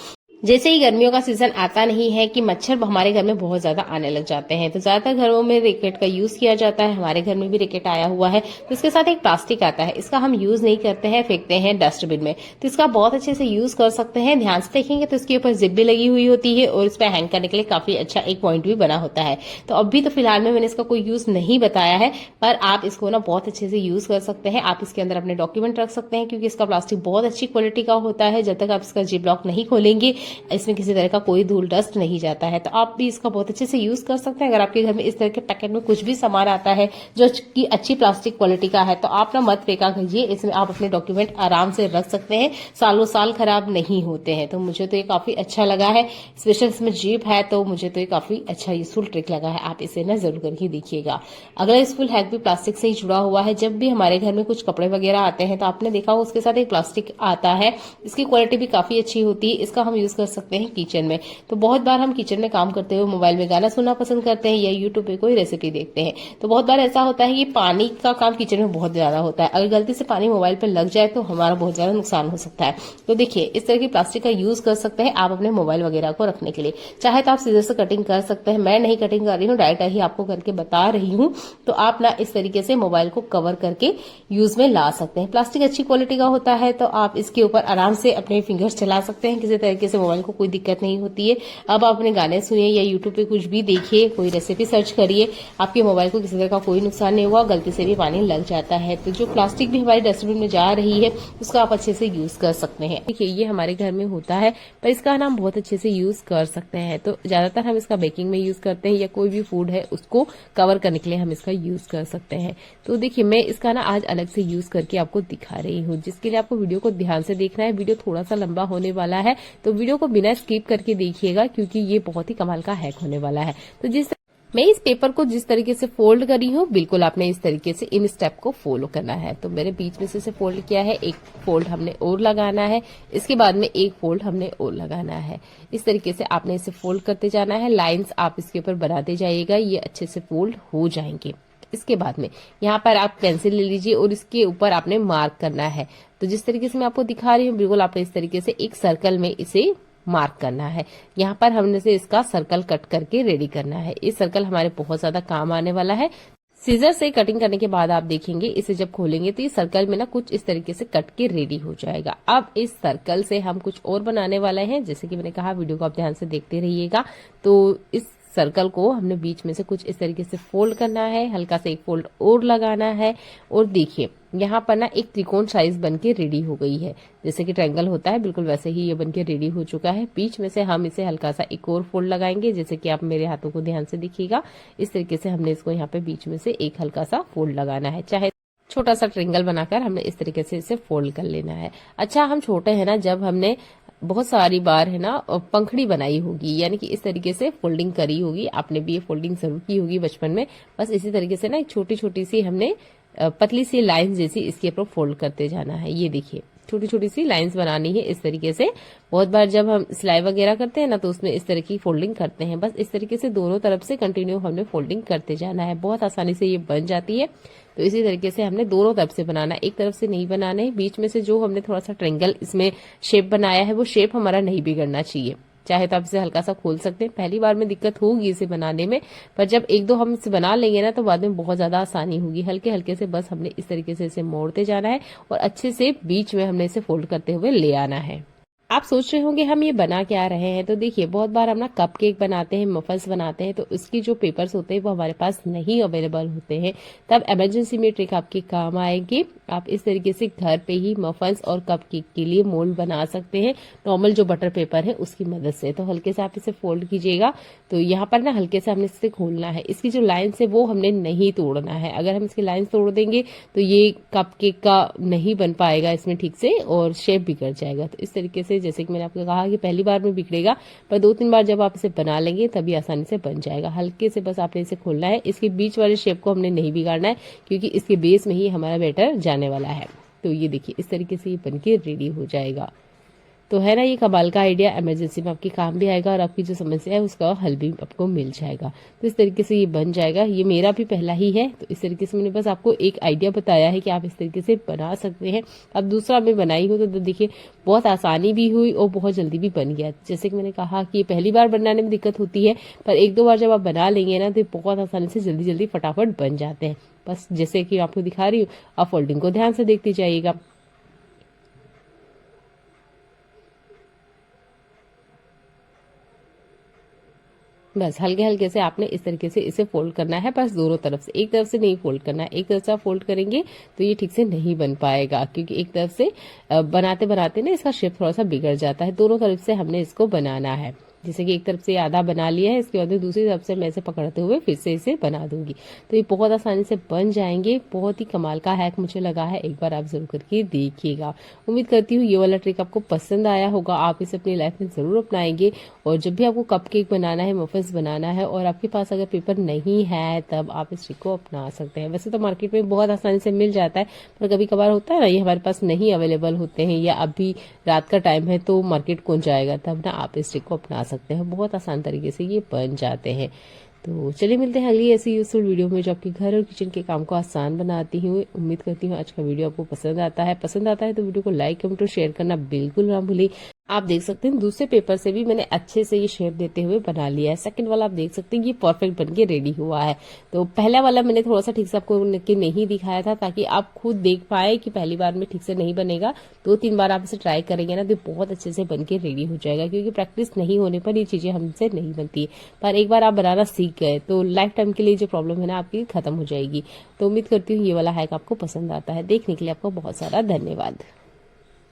जैसे ही गर्मियों का सीजन आता नहीं है कि मच्छर हमारे घर में बहुत ज्यादा आने लग जाते हैं, तो ज्यादातर घरों में रैकेट का यूज किया जाता है। हमारे घर में भी रैकेट आया हुआ है। तो इसके साथ एक प्लास्टिक आता है, इसका हम यूज नहीं करते हैं, फेंकते हैं डस्टबिन में। तो इसका बहुत अच्छे से यूज कर सकते हैं। ध्यान से देखेंगे तो इसके ऊपर जिप भी लगी हुई होती है, और इस पर हैंग करने के लिए काफी अच्छा एक पॉइंट भी बना होता है। तो अभी तो फिलहाल में मैंने इसका कोई यूज नहीं बताया है, पर आप इसको ना बहुत अच्छे से यूज कर सकते हैं। आप इसके अंदर अपने डॉक्यूमेंट रख सकते हैं, क्योंकि इसका प्लास्टिक बहुत अच्छी क्वालिटी का होता है। जब तक आप इसका जिप लॉक नहीं खोलेंगे इसमें किसी तरह का कोई धूल डस्ट नहीं जाता है। तो आप भी इसका बहुत अच्छे से यूज कर सकते हैं। अगर आपके घर में इस तरह के पैकेट में कुछ भी सामान आता है जो कि अच्छी प्लास्टिक क्वालिटी का है तो आप ना मत फेंका कीजिए, इसमें आप अपने डॉक्यूमेंट आराम से रख सकते हैं, सालों साल खराब नहीं होते हैं। तो मुझे तो ये काफी अच्छा लगा है, स्पेशल इसमें जिप है तो मुझे तो ये काफी अच्छा यूजफुल ट्रिक लगा है। आप इसे ना जरूर करके देखिएगा। अगला यूजफुल हैक भी प्लास्टिक से ही जुड़ा हुआ है। जब भी हमारे घर में कुछ कपड़े वगैरह आते हैं तो आपने देखा हो उसके साथ एक प्लास्टिक आता है, इसकी क्वालिटी भी काफी अच्छी होती है। इसका हम यूज कर सकते हैं किचन में। तो बहुत बार हम किचन में काम करते हुए मोबाइल में गाना सुनना पसंद करते हैं या यूट्यूब पे कोई रेसिपी देखते हैं। तो बहुत बार ऐसा होता है कि पानी का काम किचन में बहुत ज्यादा होता है, अगर गलती से पानी मोबाइल पे लग जाए तो हमारा बहुत ज्यादा नुकसान हो सकता है। तो देखिए इस तरह की प्लास्टिक का यूज कर सकते हैं आप अपने मोबाइल वगैरह को रखने के लिए। चाहे तो आप सीजर से कटिंग कर सकते हैं, मैं नहीं कटिंग कर रही हूँ, डायरेक्ट ही आपको करके बता रही हूँ। तो आप ना इस तरीके से मोबाइल को कवर करके यूज में ला सकते हैं। प्लास्टिक अच्छी क्वालिटी का होता है तो आप इसके ऊपर आराम से अपने फिंगर्स चला सकते हैं, किसी तरीके से मोबाइल को कोई दिक्कत नहीं होती है। अब आप अपने गाने सुनिए या यूट्यूब पे कुछ भी देखिए, कोई रेसिपी सर्च करिए, आपके मोबाइल को किसी तरह का कोई नुकसान नहीं हुआ, गलती से भी पानी लग जाता है। तो जो प्लास्टिक भी हमारी डस्टबिन में जा रही है उसका आप अच्छे से यूज कर सकते हैं। देखिए ये हमारे घर में होता है पर इसका हम बहुत अच्छे से यूज कर सकते हैं। तो ज्यादातर हम इसका बेकिंग में यूज करते हैं या कोई भी फूड है उसको कवर करने के लिए हम इसका यूज कर सकते हैं। तो देखिए मैं इसका ना आज अलग से यूज करके आपको दिखा रही हूँ, जिसके लिए आपको वीडियो को ध्यान से देखना है। वीडियो थोड़ा सा लंबा होने वाला है तो वीडियो को बिना स्किप करके देखिएगा, क्योंकि ये बहुत ही कमाल का हैक होने वाला है। तो मैं इस पेपर को जिस तरीके से फोल्ड करी हूँ बिल्कुल आपने इस तरीके से इन स्टेप को फॉलो करना है। तो मैंने बीच में से इसे फोल्ड किया है, एक फोल्ड हमने और लगाना है, इसके बाद में एक फोल्ड हमने और लगाना है। इस तरीके से आपने इसे फोल्ड करते जाना है, लाइंस आप इसके ऊपर बनाते जाइएगा, ये अच्छे से फोल्ड हो जाएंगे। इसके बाद में यहाँ पर आप पेंसिल ले लीजिए और इसके ऊपर आपने मार्क करना है। तो जिस तरीके से मैं आपको दिखा रही हूँ बिल्कुल आपने इस तरीके से एक सर्कल में इसे मार्क करना है। यहाँ पर हमने से इसका सर्कल कट करके रेडी करना है। इस सर्कल हमारे बहुत ज्यादा काम आने वाला है। सीजर से कटिंग करने के बाद आप देखेंगे इसे जब खोलेंगे तो ये सर्कल में ना कुछ इस तरीके से कट के रेडी हो जाएगा। अब इस सर्कल से हम कुछ और बनाने वाले हैं, जैसे कि मैंने कहा वीडियो को आप ध्यान से देखते रहिएगा। तो इस सर्कल को हमने बीच में से कुछ इस तरीके से फोल्ड करना है, हल्का सा एक फोल्ड और लगाना है और देखिए यहाँ पर ना एक त्रिकोण साइज बन के रेडी हो गई है, जैसे कि ट्रायंगल होता है बिल्कुल वैसे ही ये बन के रेडी हो चुका है। बीच में से हम इसे हल्का सा एक और फोल्ड लगाएंगे, जैसे कि आप मेरे हाथों को ध्यान से देखिएगा। इस तरीके से हमने इसको यहाँ पे बीच में से एक हल्का सा फोल्ड लगाना है, चाहे छोटा सा ट्रायंगल बनाकर हमने इस तरीके से इसे फोल्ड कर लेना है। अच्छा हम छोटे हैं ना, जब हमने बहुत सारी बार है ना पंखड़ी बनाई होगी, यानी कि इस तरीके से फोल्डिंग करी होगी, आपने भी ये फोल्डिंग जरूर की होगी बचपन में। बस इसी तरीके से ना एक छोटी छोटी सी हमने पतली सी लाइन जैसी इसके ऊपर फोल्ड करते जाना है। ये देखिए छोटी छोटी सी लाइंस बनानी है इस तरीके से। बहुत बार जब हम सिलाई वगैरह करते हैं ना तो उसमें इस तरह की फोल्डिंग करते हैं, बस इस तरीके से दोनों तरफ से कंटिन्यू हमने फोल्डिंग करते जाना है, बहुत आसानी से ये बन जाती है। तो इसी तरीके से हमने दोनों तरफ से बनाना है, एक तरफ से नहीं बनाना है। बीच में से जो हमने थोड़ा सा ट्रायंगल इसमें शेप बनाया है वो शेप हमारा नहीं बिगड़ना चाहिए। चाहे तो आप इसे हल्का सा खोल सकते हैं, पहली बार में दिक्कत होगी इसे बनाने में, पर जब एक दो हम इसे बना लेंगे ना तो बाद में बहुत ज्यादा आसानी होगी। हल्के हल्के से बस हमने इस तरीके से इसे मोड़ते जाना है और अच्छे से बीच में हमने इसे फोल्ड करते हुए ले आना है। आप सोच रहे होंगे हम ये बना क्या रहे हैं, तो देखिए बहुत बार हम ना कप केक बनाते हैं, मफल्स बनाते हैं, तो उसकी जो पेपर्स होते हैं वो हमारे पास नहीं अवेलेबल होते हैं, तब इमरजेंसी में ट्रिक आपके काम आएगी। आप इस तरीके से घर पे ही मफल्स और कप केक के लिए मोल्ड बना सकते हैं नॉर्मल जो बटर पेपर है उसकी मदद से। तो हल्के से आप इसे फोल्ड कीजिएगा, तो यहाँ पर ना हल्के से हमने इसे खोलना है, इसकी जो लाइन्स है वो हमने नहीं तोड़ना है। अगर हम इसकी लाइन्स तोड़ देंगे तो ये कप केक का नहीं बन पाएगा इसमें ठीक से और शेप बिगड़ जाएगा। तो इस तरीके से जैसे कि मैंने आपको कहा कि पहली बार में बिगड़ेगा, पर 2-3 बार जब आप इसे बना लेंगे तभी आसानी से बन जाएगा। हल्के से बस आपने इसे खोलना है, इसके बीच वाले शेप को हमने नहीं बिगाड़ना है क्योंकि इसके बेस में ही हमारा बैटर जाने वाला है। तो ये देखिए इस तरीके से ये बनके रेडी हो जाएगा। तो है ना ये कमाल का आइडिया, इमरजेंसी में आपके काम भी आएगा और आपकी जो समस्या है उसका हल भी आपको मिल जाएगा। तो इस तरीके से ये बन जाएगा। ये मेरा भी पहला ही है, तो इस तरीके से मैंने बस आपको एक आइडिया बताया है कि आप इस तरीके से बना सकते हैं। अब दूसरा मैं बनाई हूँ तो देखिए बहुत आसानी भी हुई और बहुत जल्दी भी बन गया। जैसे कि मैंने कहा कि पहली बार बनाने में दिक्कत होती है, पर 1-2 बार जब आप बना लेंगे ना तो बहुत आसानी से जल्दी जल्दी फटाफट बन जाते हैं। बस जैसे कि आपको दिखा रही हूँ, आप फोल्डिंग को ध्यान से देखते जाइएगा। बस हल्के हल्के से आपने इस तरीके से इसे फोल्ड करना है, बस दोनों तरफ से, एक तरफ से नहीं फोल्ड करना है। एक तरफ से आप फोल्ड करेंगे तो ये ठीक से नहीं बन पाएगा, क्योंकि एक तरफ से बनाते बनाते ना इसका शेप थोड़ा सा बिगड़ जाता है। दोनों तरफ से हमने इसको बनाना है। जैसे कि एक तरफ से आधा बना लिया है, इसके बाद दूसरी तरफ से मैं इसे पकड़ते हुए फिर से इसे बना दूंगी। तो ये बहुत आसानी से बन जाएंगे। बहुत ही कमाल का हैक मुझे लगा है, एक बार आप जरूर करके देखिएगा। उम्मीद करती हूँ ये वाला ट्रिक आपको पसंद आया होगा, आप इसे अपनी लाइफ में जरूर अपनाएंगे। और जब भी आपको कपकेक बनाना है, मफिन्स बनाना है और आपके पास अगर पेपर नहीं है, तब आप इस ट्रिक को अपना सकते हैं। वैसे तो मार्केट में बहुत आसानी से मिल जाता है, पर कभी कभार होता है ना, ये हमारे पास नहीं अवेलेबल होते हैं, या अभी रात का टाइम है तो मार्केट कौन जाएगा, तब ना आप इस ट्रिक को अपना सकते हैं। बहुत आसान तरीके से ये बन जाते हैं। तो चलिए मिलते हैं अगली ऐसी यूजफुल वीडियो में जो आपके घर और किचन के काम को आसान बनाती हूँ। उम्मीद करती हूँ आज का वीडियो आपको पसंद आता है। तो वीडियो को लाइक कमेंट और शेयर करना बिल्कुल ना भूलें। आप देख सकते हैं दूसरे पेपर से भी मैंने अच्छे से ये शेप देते हुए बना लिया है। सेकंड वाला आप देख सकते हैं ये परफेक्ट बनके रेडी हुआ है। तो पहला वाला मैंने थोड़ा सा ठीक से आपको नहीं दिखाया था, ताकि आप खुद देख पाए कि पहली बार में ठीक से नहीं बनेगा। 2-3 बार आप इसे ट्राई करेंगे ना, तो बहुत अच्छे से बनके रेडी हो जाएगा, क्योंकि प्रैक्टिस नहीं होने पर ये चीजें हमसे नहीं बनती। पर एक बार आप बनाना सीख गए तो लाइफ टाइम के लिए जो प्रॉब्लम है ना आपकी खत्म हो जाएगी। तो उम्मीद करती हूँ ये वाला हैक आपको पसंद आता है। देखने के लिए आपको बहुत सारा धन्यवाद।